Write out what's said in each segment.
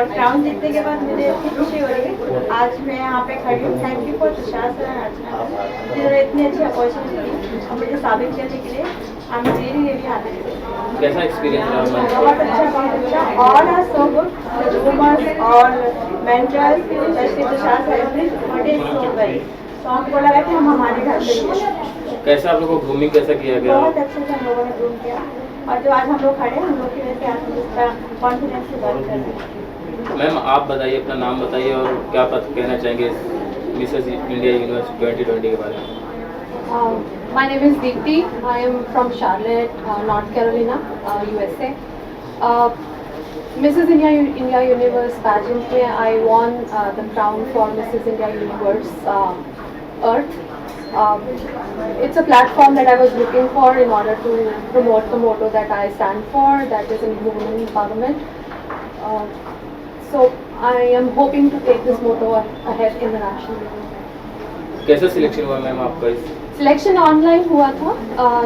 और क्राउन जीतने के बाद मुझे इतनी खुशी हो रही है। आज मैं यहाँ पे खड़ी हूँ। Thank you for Tushar sir and Archana जिन्होंने इतनी अच्छी अपॉर्चुनिटी दी और मुझे साबित करने के लिए आई एम रियली हैप्पी। कैसा एक्सपीरियंस रहा? बहुत अच्छा। All are so good, the groomers और mentors, specially Tushar sir is so very. तो हमको लगा कि हम हमारे घर पे ही हैं। कैसा आप लोगों को ग्रूमिंग कैसा किया गया? बहुत अच्छे से हम लोगों ने ग्रूम किया और जो आज हम लोग खड़े हैं हम लोग की वजह से आज हम इसका कॉन्फिडेंस से बात कर रहे हैं। मैम आप बताइए, अपना नाम बताइए और क्या कहना चाहेंगे मिसेस इंडिया यूनिवर्स 2020 के बारे में? My name is Deepti. I am from Charlotte, North Carolina, USA. Mrs. India Universe pageant में I won the crown for Mrs. India Universe Earth. It's a platform that I was looking for in order to promote the motto that I stand for, that is in women empowerment. So I am hoping to take this motto ahead in the national level. कैसा selection हुआ ma'am आपका इस? Selection online हुआ था.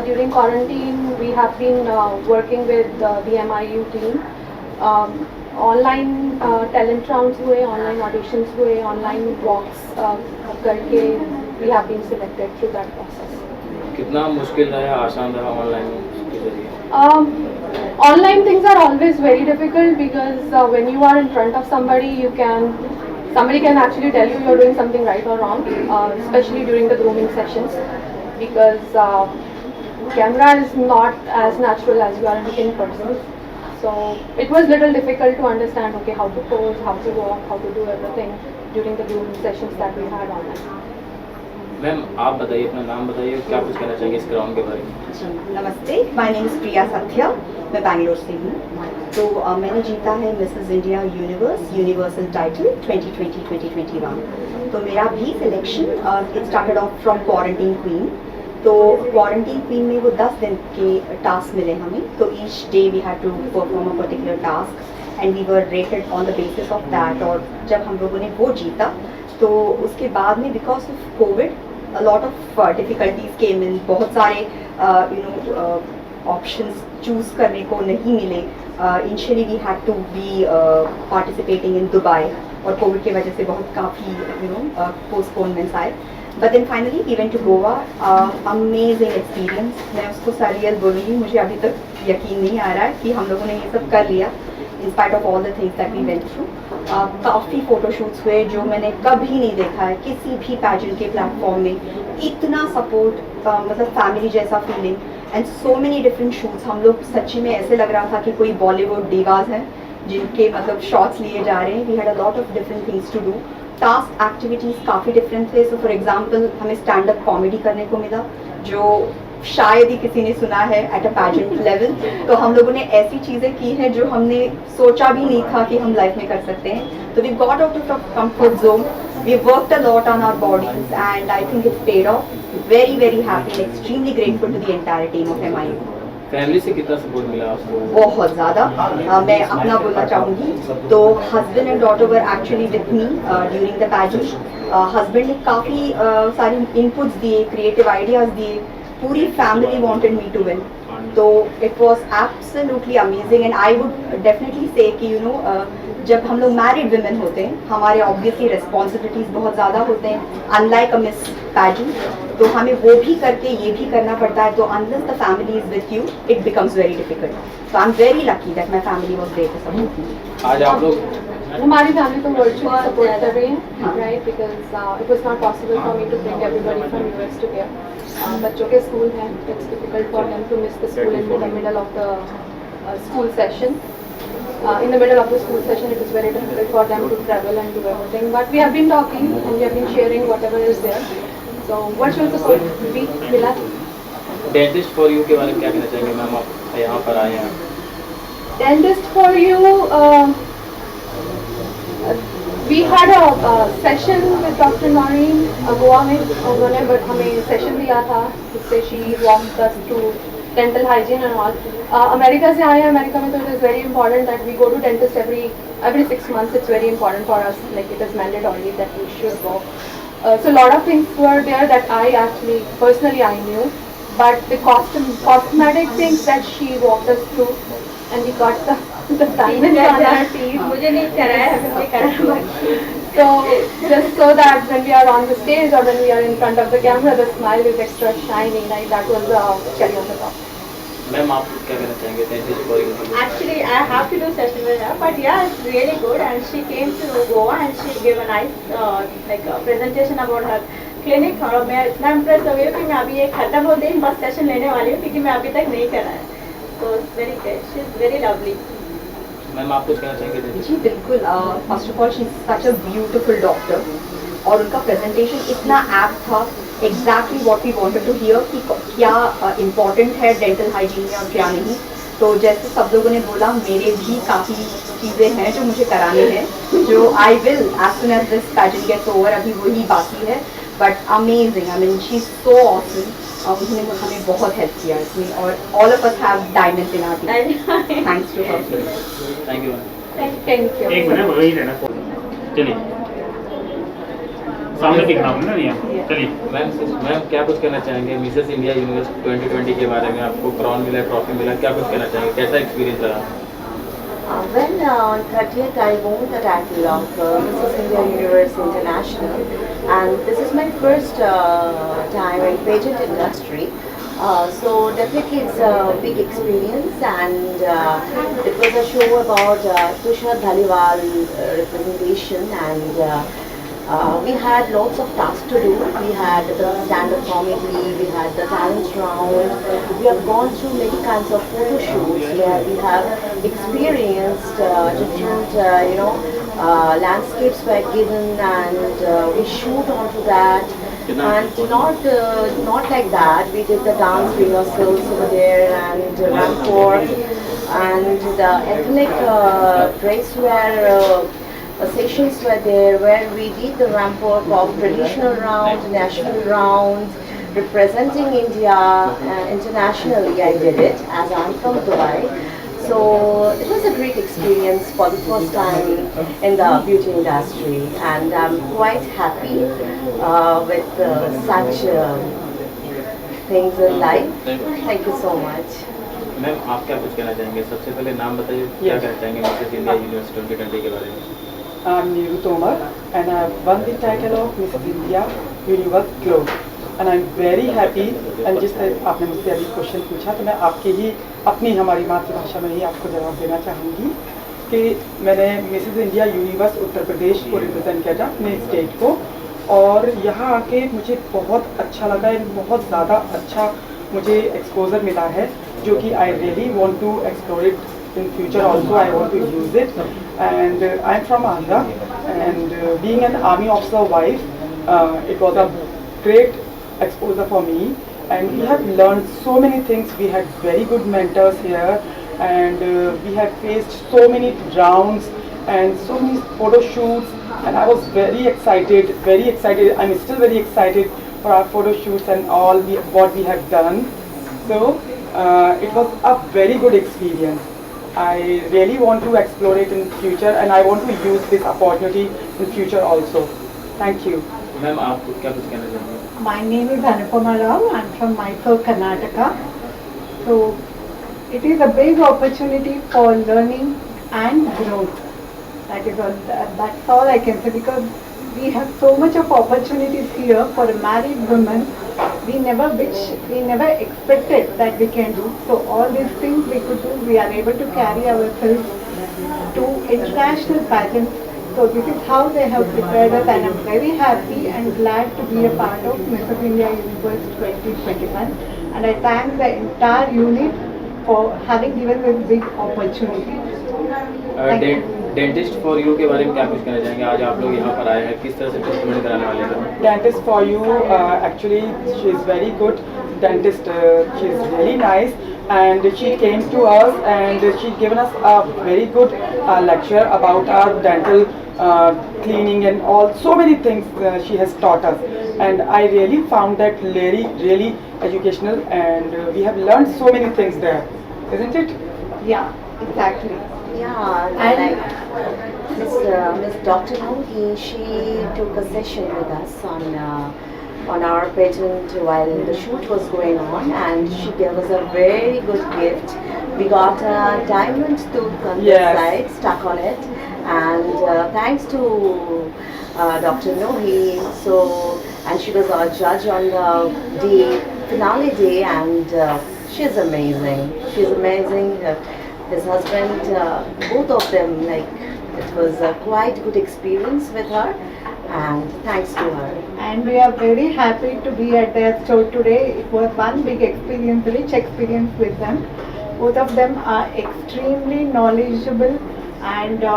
During quarantine we have been working with the MIU team. Online talent rounds हुए, online auditions हुए, online walks करके we have been selected through that process. कितना मुश्किल रहा, आसान रहा ऑनलाइन के जरिए? Online things are always very difficult because when you are in front of somebody, somebody can actually tell you you're doing something right or wrong, especially during the grooming sessions, because camera is not as natural as you are in person. So it was little difficult to understand, okay, how to pose, how to walk, how to do everything during the grooming sessions that we had online. Ma'am आप बताइए, अपना नाम बताइए, क्या कुछ कहना चाहिए इस क्राउन के बारे में? नमस्ते, my name is Priya Satya, मैं बैंगलोर से हूँ। तो मैंने जीता है Mrs India universe universal title 2020-2021। तो मेरा भी selection it started off from quarantine queen. तो क्वारंटीन क्वीन में वो 10 दिन के टास्क मिले हमें। तो each day we had to perform a particular task and we were rated on the basis of that. और जब हम लोगों ने वो जीता तो उसके बाद में because of Covid a lot of difficulties came in. बहुत सारे options choose करने को नहीं मिले. Initially we had to be participating in Dubai और कोविड की वजह से बहुत काफ़ी postponements आए. But then finally we went to Goa. Amazing experience. मैं उसको surreal बोलूँगी. मुझे अभी तक यकीन नहीं आ रहा है कि हम लोगों ने ये सब कर लिया. In spite of all the things that we went through. काफ़ी फ़ोटोशूट्स हुए जो मैंने कभी नहीं देखा है किसी भी पैजेंट के प्लेटफॉर्म में. इतना सपोर्ट, मतलब फैमिली जैसा feeling and so many different shoots. हम लोग सच्ची में ऐसे लग रहा था कि कोई बॉलीवुड डिवाज हैं जिनके मतलब शॉट्स लिए जा रहे हैं. We had a lot of different things to do. Task activities काफ़ी डिफरेंट थे. सो फॉर एग्जांपल हमें स्टैंड अप कॉमेडी करने को मिला जो शायद ही किसी ने सुना है एट अ पैजेंट लेवल. तो हम लोगों ने ऐसी चीज़ें की हैं जो हमने सोचा भी नहीं था कि हम लाइफ में कर सकते हैं. तो we got out of comfort zone. We worked a lot on our bodies and I think it's paid off. Very very happy and extremely grateful to the entire team of MIU. Family से कितना support मिला आपको? बहुत ज़्यादा. मैं अपना बोलना चाहूँगी तो husband and daughter were actually with me during the pageant. Husband ने काफ़ी सारी इनपुट्स दिए, क्रिएटिव आइडियाज़ दिए. पूरी family wanted me to win. तो it was absolutely amazing and I would definitely say कि जब हम लोग मैरिड विमेन होते हैं हमारे ऑब्वियसली रिस्पॉन्सिबिलिटीज़ बहुत ज़्यादा होते हैं अनलाइक अ मिस पैजेंट. तो हमें वो भी करके ये भी करना पड़ता है. तो unless the family is with you it becomes very difficult. So I am very lucky that my family was there to support me. आज आप लोग हमारी फैमिली तो वर्चुअली सपोर्ट कर रही है, right, because it was not possible for me to bring everybody from US to here. बच्चों के स्कूल हैं, it's difficult for them to miss the school in the middle of the school session. In the middle of the school session, it is very difficult for them to travel and do everything. But we have been talking and we have been sharing whatever is there. So virtual support भी मिला. Dentist for you के बारे में क्या कहना चाहेंगे ma'am? आप यहाँ पर आए हैं. Dentist for you. We had a session with Dr. Noreen Goa में. उन्होंने बट हमें सेशन दिया था जिससे she walked us through dental hygiene and all. America से आए हैं. अमेरिका में तो it is very important that we go to dentist every 6 months. It's very important for us, like it is mandatory that we should go. So a lot of things were there that I actually personally I knew, but the cosmetic things that she walked us through and we got the the diamond wala teeth. मुझे नहीं कराया है, मुझे कराया बाकी। So just so that when we are on the stage or when we are in front of the camera, the smile is extra shiny. Like that was the cherry on the top. Ma'am आप क्या कहना चाहेंगे dentist for you? Actually, I have to do session with her, but yeah, it's really good. And she came to Goa and she gave a nice presentation about her clinic. और मैं इतना impressed हो गई हूँ कि मैं अभी ये खत्म हो गई बस सेशन लेने वाली हूँ क्योंकि मैं अभी तक नहीं करा है. So it's very good. She's very lovely. Ma'am आप कुछ कहना चाहेंगे डेंटिस्ट? जी बिल्कुल, first of all she is such a beautiful doctor और उनका प्रेजेंटेशन इतना एप्ट था, exactly what we wanted to hear कि क्या इम्पोर्टेंट है डेंटल हाइजीन में और क्या नहीं. तो जैसे सब लोगों ने बोला, मेरे भी काफ़ी चीज़ें हैं जो मुझे कराने हैं, जो I will as soon as this pageant gets over. अभी वही बाकी है, but amazing. I mean she is so awesome. उन्होंने हमें बहुत हेल्प किया इसमें और all of us have diamonds in our team thanks to her. Thank you ma'am. Thank you. एक मिनट वही रहना. चलिए सामने दिखना होगा ना यहाँ. चलिए मैम क्या कुछ कहना चाहेंगे मिसेस इंडिया यूनिवर्स 2020 के बारे में? आपको क्राउन मिला, ट्रॉफी मिला, क्या कुछ कहना चाहेंगे? कैसा एक्सपीरियंस रहा? Well, on 30th, I won the title of Mrs. India Universe International, and this is my first time in pageant industry. So definitely it's a big experience, and it was a show about Tushar Dhaliwal representation, and we had lots of tasks to do. We had the stand-up comedy, we had the talent round. We have gone through many kinds of photo shoots where we have experienced different, landscapes were given, and we shoot onto that. And not like that. We did the dance rehearsals over there and ramport, and the ethnic dress wear. Sessions were there where we did the ramport of traditional round, national rounds, representing India internationally. I did it as I'm from Dubai. So it was a great experience for the first time in the beauty industry, and I'm quite happy with such things in life. Thank you so much. Ma'am आप क्या कुछ कहना चाहेंगे? सबसे पहले नाम बताइए, क्या कहना चाहेंगे मिसेस इंडिया यूनिवर्स 2020 के बारे में? I'm Neeru Tomar, and I have won the title of Miss India Universe Globe, and I'm very happy. And जिस तरह आपने मुझसे अभी क्वेश्चन पूछा, तो मैं आपके ही अपनी हमारी मातृभाषा में ही आपको जवाब देना चाहूँगी कि मैंने Mrs India universe Uttar Pradesh को रिप्रेजेंट किया था, अपने स्टेट को, और यहाँ आके मुझे बहुत अच्छा लगा. बहुत ज़्यादा अच्छा मुझे एक्सपोजर मिला है, जो कि I really want to explore it in future also. I want to use it, and I'm from Andhra, and being an army officer wife, it was a great exposure for me, and we have learned so many things. We had very good mentors here, and we have faced so many rounds and so many photo shoots, and I was very excited. I'm still very excited for our photo shoots and all what we have done. So it was a very good experience. I really want to explore it in future, and I want to use this opportunity in future also. Thank you. Ma'am आप क्या कुछ कहना चाहेंगे? My name is Anupama Rao. I'm from Mysore, Karnataka. So it is a big opportunity for learning and growth. That's all I can say, because we have so much of opportunities here for a married woman. We never expected that we can do. So all these things we could do, we are able to carry ourselves to international pageants. So this is how they have prepared us, and I'm very happy and glad to be a part of Mrs. India Universe 2021. And I thank the entire unit for having given this big opportunity. Thank you. Dentist for you के बारे में क्या कुछ कहना चाहेंगे? आज आप लोग यहाँ पर आए हैं, किस तरह से ट्रीटमेंट कराने वाले हैं? Dentist for you, actually she is very good dentist. She is really nice, and she came to us and she given us a very good lecture about our dental cleaning and all, so many things she has taught us, and I really found that really educational, and we have learned so many things there, isn't it? Yeah, exactly. Yeah, And- like Miss Dr. Mogi, she took a session with us on on our pageant while the shoot was going on, and she gave us a very good gift. We got a diamond tooth on this Yes. side, stuck on it, and thanks to Dr. Nohi, and she was our judge on the finale day, and she's amazing. She's amazing. His husband, both of them, like, it was a quite good experience with her, and thanks to her. And we are very happy to be at their store today. It was one big experience, rich experience with them. Both of them are extremely knowledgeable, and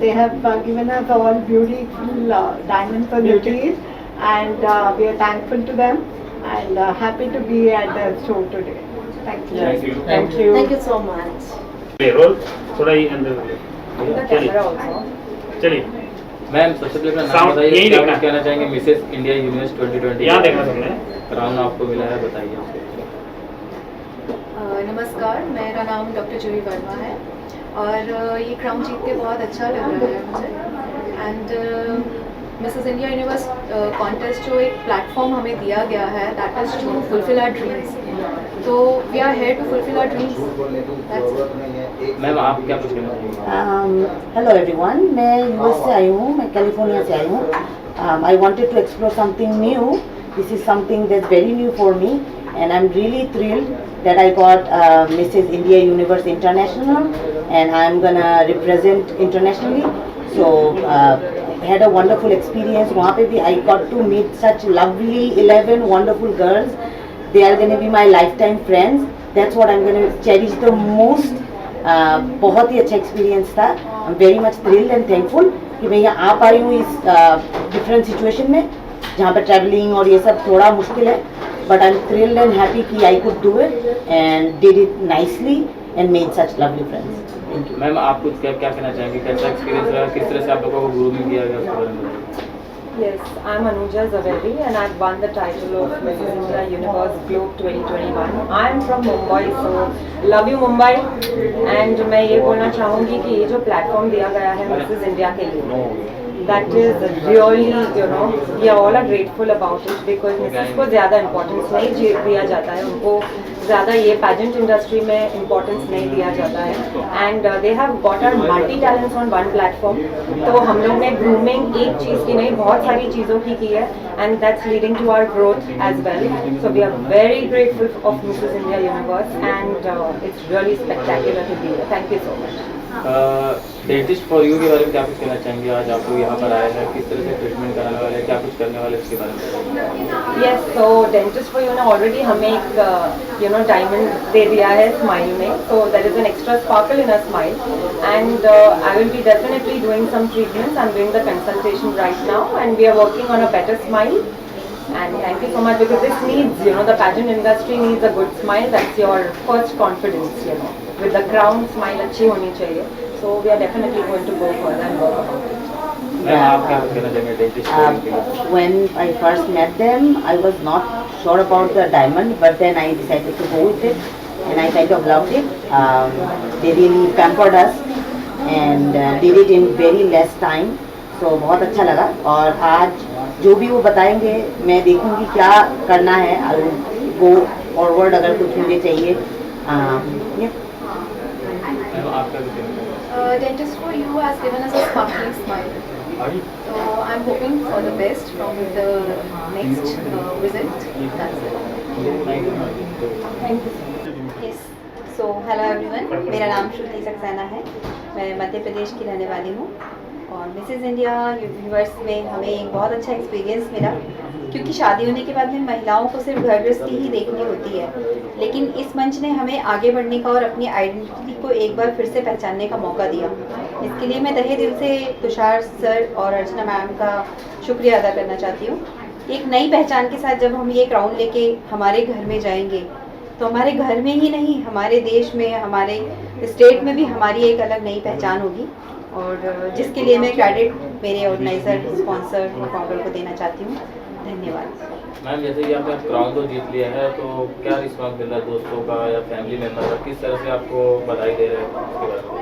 they have given us all beautiful diamonds on the teeth, and we are thankful to them and happy to be at their store today. Thank you. Thank you. Thank you. Thank you so much. Roll थोड़ा ही अंदर चलिए चलिए ma'am सबसे पहले अपना नाम Sound बताइए, यही क्या देखना कुछ कहना चाहेंगे मिसेस इंडिया यूनिवर्स 2020 यहाँ देखना तुमने क्राउन आपको मिला है, बताइए। नमस्कार, मेरा नाम डॉक्टर जूही वर्मा है और ये क्राउन जीत के बहुत अच्छा लग रहा है मुझे। And Mrs India Universe contest जो एक प्लेटफॉर्म हमें दिया गया है, that is to fulfil our dreams. तो we are here to fulfil our dreams. Ma'am आप क्या कुछ कहना चाहेंगे? हेलो एवरीवन, मैं यूएस से आई हूँ, मैं कैलिफोर्निया से आई हूँ। I wanted to explore something new. This is something that's very new for me, and I'm really thrilled that I got Mrs. India Universe International, and I'm gonna represent internationally. So had a wonderful experience. वहाँ पे भी I got to meet such lovely 11 wonderful girls. They are gonna be my lifetime friends. That's what I'm gonna cherish the most. बहुत ही अच्छा experience था. I'm very much thrilled and thankful कि मैं यहाँ आ पाई हूँ इस डिफरेंट सिचुएशन में जहाँ पर ट्रैवलिंग और ये सब थोड़ा मुश्किल है. But I'm thrilled and happy कि I could do it and did it nicely and made such lovely friends. Thank you. Ma'am आप कुछ क्या कहना चाहेंगे, कैसा एक्सपीरियंस रहा, किस तरह से आप लोगों को ग्रूमिंग किया गया उसके बारे में बताइए। Yes, I'm Anuja Zaveri and I've won the title of Mrs. India Universe Globe 2021. I'm from Mumbai, so love you Mumbai. And मैं ये बोलना चाहूँगी कि ये जो प्लेटफॉर्म दिया गया है Mrs. India के लिए, that is really, you know, we all are grateful about it because Mrs. को ज़्यादा इम्पोर्टेंस नहीं दिया जाता है, उनको ज़्यादा ये पेजेंट इंडस्ट्री में इम्पोर्टेंस नहीं दिया जाता है. And they have got our multi talents on one platform. तो हम लोग ने ग्रूमिंग एक चीज़ की नहीं, बहुत सारी चीज़ों की है, and that's leading to our growth as well. So we are very grateful of Mrs India Universe and it's really spectacular to be here. Thank you so much. Dentist for you के बारे में क्या कुछ कहना चाहेंगे? आज आप लोग यहाँ पर आए हैं, किस तरह से ट्रीटमेंट कराने वाले हैं, क्या कुछ करने वाले इसके बारे में? Yes, so dentist for you ने ऑलरेडी हमें एक डायमंड दे दिया है स्माइल में. So there is an extra sparkle in a smile and I will be definitely doing some treatments. I am doing the consultation right now and we are working on a better smile. And thank you so much because this needs, the pageant industry needs a good smile. That's your first confidence, with the crown smile अच्छी होनी चाहिए. So we are definitely going to go further and work about it. Ma'am आप क्या कुछ कहना चाहेंगे dentist? When I first met them, I was not sure about the diamond, but then I decided to go with it, and I kind of loved it. They really pampered us and did it in very less time. So बहुत अच्छा लगा. और आज जो भी वो बताएंगे मैं देखूंगी क्या करना है. आई विल गो फॉरवर्ड अगर कुछ मुझे चाहिए. Dentist for you has given us a sparkling smile. So I'm hoping for the best from the next visit. That's it. Thank you. Yes. So hello everyone. मेरा नाम श्रुति सक्सेना है. मैं मध्य प्रदेश की रहने वाली हूँ और मिसेस इंडिया यूनिवर्स में हमें एक बहुत अच्छा एक्सपीरियंस मिला क्योंकि शादी होने के बाद में महिलाओं को सिर्फ घर गृहस्थी ही देखनी होती है, लेकिन इस मंच ने हमें आगे बढ़ने का और अपनी आइडेंटिटी को एक बार फिर से पहचानने का मौका दिया. इसके लिए मैं तहे दिल से तुषार सर और अर्चना मैम का शुक्रिया अदा करना चाहती हूँ. एक नई पहचान के साथ जब हम ये क्राउन लेके हमारे घर में जाएंगे तो हमारे घर में ही नहीं, हमारे देश में, हमारे स्टेट में भी हमारी एक अलग नई पहचान होगी, और जिसके लिए मैं क्रेडिट मेरे ऑर्गेनाइजर, स्पॉन्सर, फाउंडर को देना चाहती हूँ. धन्यवाद. मैम जैसे कि आपने क्राउन तो जीत लिया है, तो क्या रिस्पॉन्स मिल रहा है दोस्तों का या फैमिली मेम्बर का? किस तरह से आपको बधाई दे रहे हैं उसके बारे में?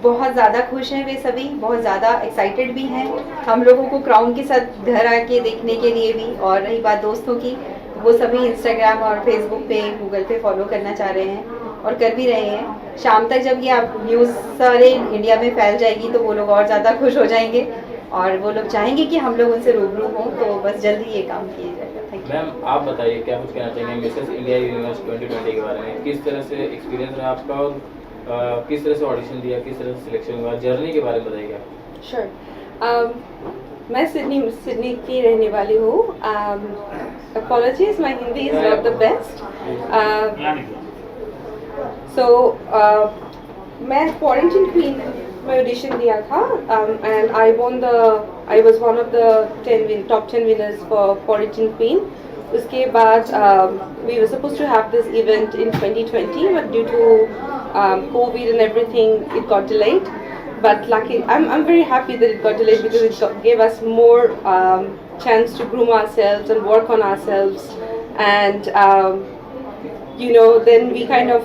बहुत ज़्यादा खुश हैं वे सभी, बहुत ज़्यादा एक्साइटेड भी हैं हम लोगों को क्राउन के साथ घर आके देखने के लिए भी। और रही बात दोस्तों की, वो सभी इंस्टाग्राम और फेसबुक पे, गूगल पे फॉलो करना चाह रहे हैं और कर भी रहे हैं। शाम तक जब ये आप न्यूज़ सारे इंडिया में फैल जाएगी तो वो लोग और ज़्यादा खुश हो जाएंगे और वो लोग चाहेंगे कि हम लोग उनसे रूबरू हों, तो बस जल्दी ये काम किया जाएगा। Thank you. मैम आप बताइए क्या कुछ कहना चाहेंगे मिसेस इंडिया यूनिवर्स 2020 के बारे में, किस तरह से एक्सपीरियंस रहा आपका और किस तरह से ऑडिशन दिया, किस तरह से सिलेक्शन हुआ, जर्नी के बारे में बताइए आप। Sure. मैं सिडनी की रहने वाली हूँ। Apologies, my Hindi is not the best. So मैं Quarantine Queen में ऑडिशन दिया था and I was one of the top 10 winners for Quarantine Queen. उसके बाद we were supposed to have this event in 2020, but due to COVID and everything, it got delayed. But lucky, I'm very happy that it got delayed because it gave us more chance to groom ourselves and work on ourselves. And then we kind of,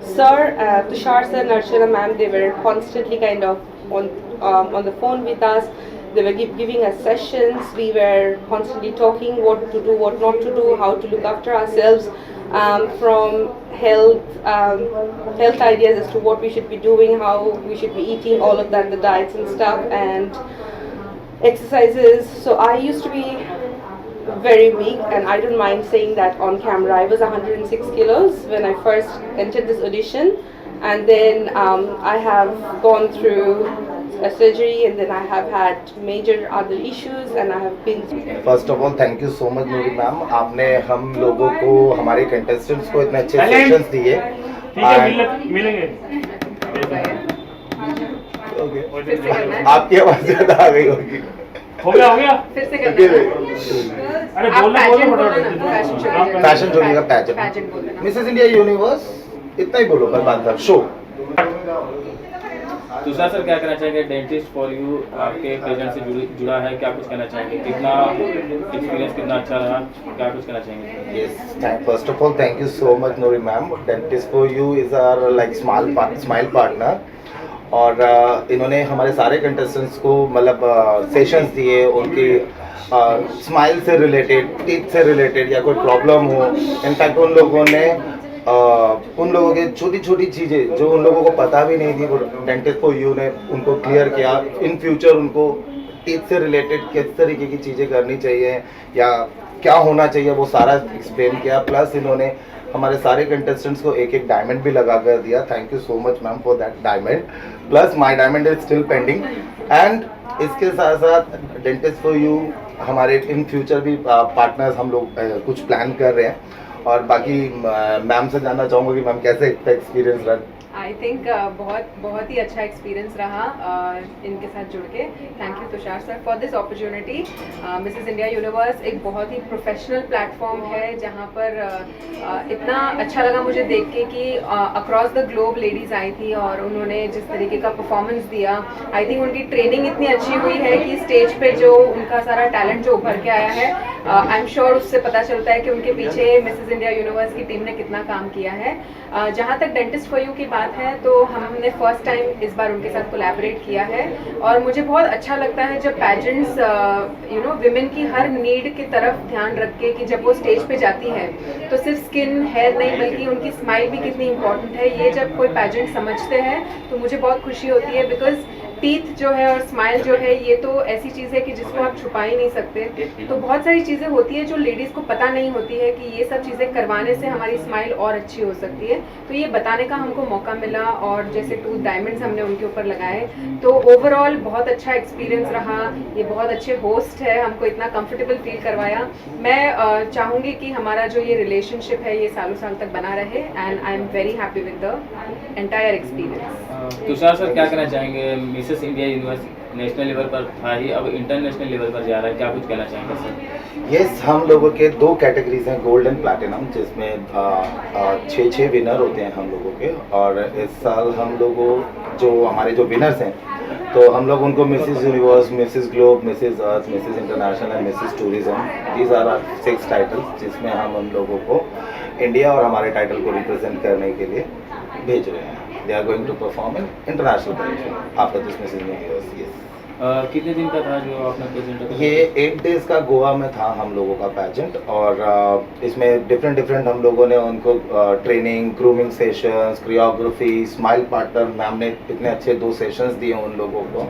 Tushar sir and Archana ma'am, they were constantly kind of on the phone with us. They were giving us sessions. We were constantly talking what to do, what not to do, how to look after ourselves, from health ideas as to what we should be doing, how we should be eating, all of that, the diets and stuff, and exercises. So I used to be very weak, and I don't mind saying that on camera. I was 106 kilos when I first entered this audition, and then I have gone through a surgery, and then I have had major other issues, and I have been. First of all, thank you so much Noori ma'am, आपने हम लोगों को, हमारे contestants को इतने अच्छे sessions दिए। मिलेंगे। आपकी आवाज ज्यादा आ गई होगी। हो गया फिर से करना। अरे बोलना फैशन शो का पैजेंट मिसेस इंडिया यूनिवर्स, इतना ही बोलो, पर बात शो। तुषार सर क्या कहना चाहेंगे, डेंटिस्ट फॉर यू आपके प्रेजेंट से जुड़ा है, क्या कुछ कहना चाहेंगे, कितना एक्सपीरियंस कितना अच्छा रहा, क्या कुछ कहना चाहेंगे? Yes, first of all, thank you so much Noori ma'am. Dentist for you is our like smile partner. और इन्होंने हमारे सारे कंटेस्टेंट्स को मतलब सेशंस दिए, उनकी स्माइल से रिलेटेड, टीथ से रिलेटेड या कोई प्रॉब्लम हो। इनफैक्ट उन लोगों की छोटी छोटी चीज़ें जो उन लोगों को पता भी नहीं थी, वो डेंटिस्ट फॉर यू ने उनको क्लियर किया। इन फ्यूचर उनको टीथ से रिलेटेड किस तरीके की चीज़ें करनी चाहिए या क्या होना चाहिए, वो सारा एक्सप्लेन किया। प्लस इन्होंने हमारे सारे कंटेस्टेंट्स को एक एक डायमंड भी लगा कर दिया। Thank you so much ma'am for that diamond. Plus my diamond is still pending. And इसके साथ साथ डेंटिस्ट फॉर यू हमारे इन फ्यूचर भी पार्टनर्स हम लोग कुछ प्लान कर रहे हैं। और बाकी मैम से जानना चाहूँगा कि मैम कैसे एक्सपीरियंस रहा? आई थिंक बहुत ही अच्छा एक्सपीरियंस रहा इनके साथ जुड़ के। Thank you Tushar sir for this opportunity. Mrs India universe एक बहुत ही प्रोफेशनल प्लेटफॉर्म है जहाँ पर इतना अच्छा लगा मुझे देख के कि अक्रॉस द ग्लोब लेडीज़ आई थी और उन्होंने जिस तरीके का परफॉर्मेंस दिया, आई थिंक उनकी ट्रेनिंग इतनी अच्छी हुई है कि स्टेज पे जो उनका सारा टैलेंट जो उभर के आया है, आई एम श्योर उससे पता चलता है कि उनके पीछे मिसेस इंडिया यूनिवर्स की टीम ने कितना काम किया है। जहाँ तक डेंटिस्ट फॉर यू की बात है तो हमने फर्स्ट टाइम इस बार उनके साथ कोलैबोरेट किया है और मुझे बहुत अच्छा लगता है जब पैजेंट्स विमेन की हर नीड की तरफ ध्यान रख के कि जब वो स्टेज पे जाती है तो सिर्फ स्किन हेयर नहीं बल्कि उनकी स्माइल भी कितनी इंपॉर्टेंट है, ये जब कोई पैजेंट समझते हैं तो मुझे बहुत खुशी होती है। बिकॉज टीथ जो है और स्माइल जो है ये तो ऐसी चीज़ है कि जिसको आप छुपा ही नहीं सकते। तो बहुत सारी चीज़ें होती है जो लेडीज़ को पता नहीं होती है कि ये सब चीज़ें करवाने से हमारी स्माइल और अच्छी हो सकती है। तो ये बताने का हमको मौका मिला और जैसे 2 डायमंड्स हमने उनके ऊपर लगाए, तो ओवरऑल बहुत अच्छा एक्सपीरियंस रहा। ये बहुत अच्छे होस्ट है, हमको इतना कंफर्टेबल फील करवाया। मैं चाहूँगी कि हमारा जो ये रिलेशनशिप है ये सालों साल तक बना रहे and I am very happy with the entire experience. Tushar sir क्या कहना चाहेंगे, Mrs India universe national level पर था ही, अब इंटरनेशनल लेवल पर जा रहा है, क्या कुछ कहना चाहेंगे सर? यस, हम लोगों के 2 कैटेगरीज हैं, गोल्ड एंड प्लैटिनम, जिसमें 6 विनर होते हैं हम लोगों के। और इस साल हम लोगों जो हमारे जो विनर्स हैं तो हम लोग उनको Mrs Universe, Mrs Globe, Mrs Earth, Mrs International and Mrs Tourism, these are are 6 titles जिसमें हम उन लोगों को इंडिया और हमारे टाइटल को रिप्रेजेंट करने के लिए भेज रहे हैं। they are going to perform in international competition after this Mrs. Universe. Yes. कितने दिन का था जो आपने प्रेजेंट किया? ये 8 days का गोवा में था हम लोगों का पैजेंट, और इसमें डिफरेंट हम लोगों ने उनको training, grooming sessions, choreography, smile partner, ma'am ने इतने अच्छे 2 सेशंस दिए उन लोगों को,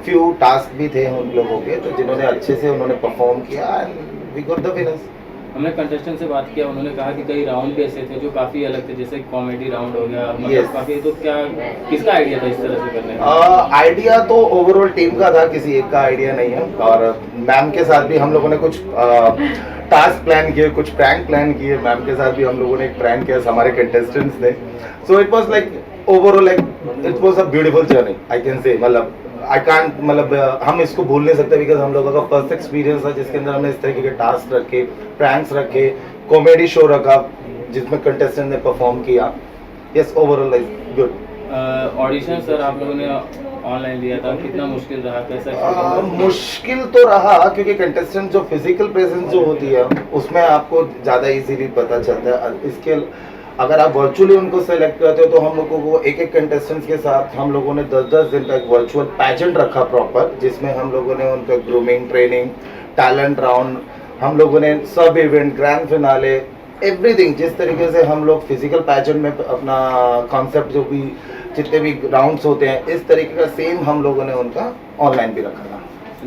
फ्यू टास्क भी थे उन लोगों के, तो जिन्होंने अच्छे से उन्होंने परफॉर्म किया and we got the winners. हमने कंटेस्टेंट से बात किया, उन्होंने कहा कि कई राउंड भी ऐसे थे जो काफ़ी अलग थे, जैसे कॉमेडी राउंड हो गया, मतलब काफ़ी, तो क्या किसका आइडिया था इस तरह से करने का? आइडिया तो ओवरऑल टीम का था, किसी एक का आइडिया नहीं है, और मैम के साथ भी हम लोगों ने कुछ टास्क प्लान किए, कुछ प्रैंक प्लान किए, मैम के साथ भी हम लोगों ने एक प्रैंक किया हमारे कंटेस्टेंट्स ने, so it was like overall like it was a beautiful journey I can say, मतलब आई कांट, मतलब हम इसको भूल नहीं सकते बिकॉज हम लोगों का फर्स्ट एक्सपीरियंस था जिसके अंदर हमने इस तरीके के टास्क रखे, प्रैंक्स रखे, कॉमेडी शो रखा जिसमें कंटेस्टेंट ने परफॉर्म किया। Yes, overall is good. Audition sir आप लोगों ने ऑनलाइन दिया था, कितना मुश्किल रहा, कैसा? मुश्किल तो रहा क्योंकि कंटेस्टेंट जो फिजिकल प्रेजेंस जो होती है उसमें आपको ज़्यादा इजीली पता चलता है। इसके अगर आप वर्चुअली उनको सेलेक्ट करते हो तो हम लोगों को एक कंटेस्टेंट्स के साथ हम लोगों ने 10-10 दिन का एक वर्चुअल पैजेंट रखा प्रॉपर, जिसमें हम लोगों ने उनका ग्रूमिंग, ट्रेनिंग, टैलेंट राउंड, हम लोगों ने सब इवेंट, ग्रैंड फिनाले, एवरीथिंग, जिस तरीके से हम लोग फिजिकल पैजेंट में अपना कॉन्सेप्ट जो भी जितने भी राउंड्स होते हैं इस तरीके का सेम हम लोगों ने उनका ऑनलाइन भी रखा था।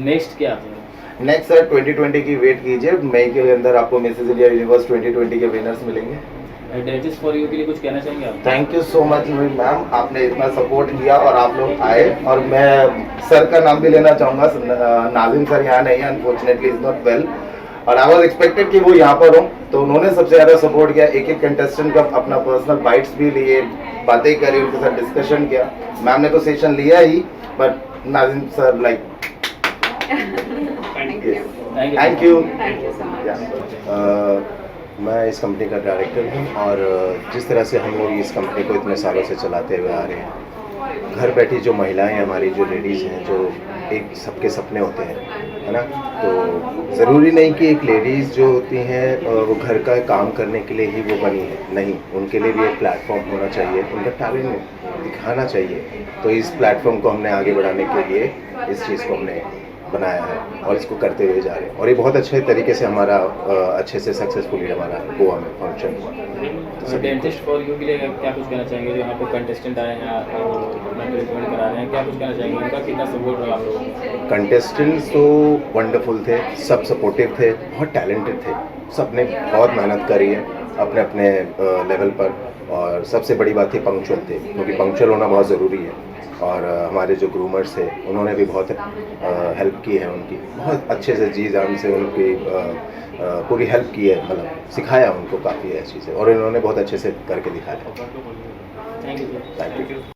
नेक्स्ट क्या था? नेक्स्ट सर 2020 की वेट कीजिए, मई के अंदर आपको मिसेस इंडिया यूनिवर्स 2020 के विनर्स मिलेंगे। डेंटिस्ट फॉर यू के लिए कुछ कहना चाहेंगे आप? Thank you so much ma'am, आपने इतना सपोर्ट किया और आप लोग आए, और मैं सर का नाम भी लेना चाहूँगा, नाजिम सर यहाँ नहीं है, अनफॉर्चुनेटली इज नॉट वेल, और आई वाज एक्सपेक्टेड कि वो यहाँ पर हो, तो उन्होंने सबसे ज़्यादा सपोर्ट किया, एक कंटेस्टेंट का अपना पर्सनल बाइट्स भी लिए, बातें करी, उनके साथ डिस्कशन किया। मैम ने तो सेशन लिया ही, but Nazim sir like thank you. मैं इस कंपनी का डायरेक्टर हूँ, और जिस तरह से हम लोग इस कंपनी को इतने सालों से चलाते हुए आ रहे हैं, घर बैठी जो महिलाएं हमारी, जो लेडीज़ हैं, जो एक सबके सपने होते हैं, है ना, तो ज़रूरी नहीं कि एक लेडीज़ जो होती हैं वो घर का काम करने के लिए ही वो बनी है, नहीं, उनके लिए भी एक प्लेटफॉर्म होना चाहिए, उनका टैलेंट दिखाना चाहिए। तो इस प्लेटफॉर्म को हमने आगे बढ़ाने के लिए इस चीज़ को हमने बनाया है और इसको करते हुए जा रहे हैं, और ये बहुत अच्छे तरीके से हमारा अच्छे से सक्सेसफुली हमारा गोवा में फंक्शन हुआ। डेंटिस्ट फॉर यू के लिए क्या कुछ कहना चाहेंगे, जो यहाँ पे कंटेस्टेंट आए हैं और अपना ट्रीटमेंट करा रहे हैं, क्या कुछ कहना चाहेंगे, उनका कितना सपोर्ट रहा आप लोगों को? कंटेस्टेंट्स तो वंडरफुल थे, सब सपोर्टिव थे, बहुत टैलेंटेड थे, सब ने बहुत मेहनत करी है अपने अपने लेवल पर, और सबसे बड़ी बात थी पंक्चुअल थे, क्योंकि पंक्चुअल होना बहुत ज़रूरी है, और हमारे जो ग्रूमर्स थे उन्होंने भी बहुत हेल्प की है, उनकी बहुत अच्छे से जी जान से उनकी पूरी हेल्प की है, मतलब सिखाया उनको काफ़ी अच्छी से, और इन्होंने बहुत अच्छे से करके दिखाया। Thank you.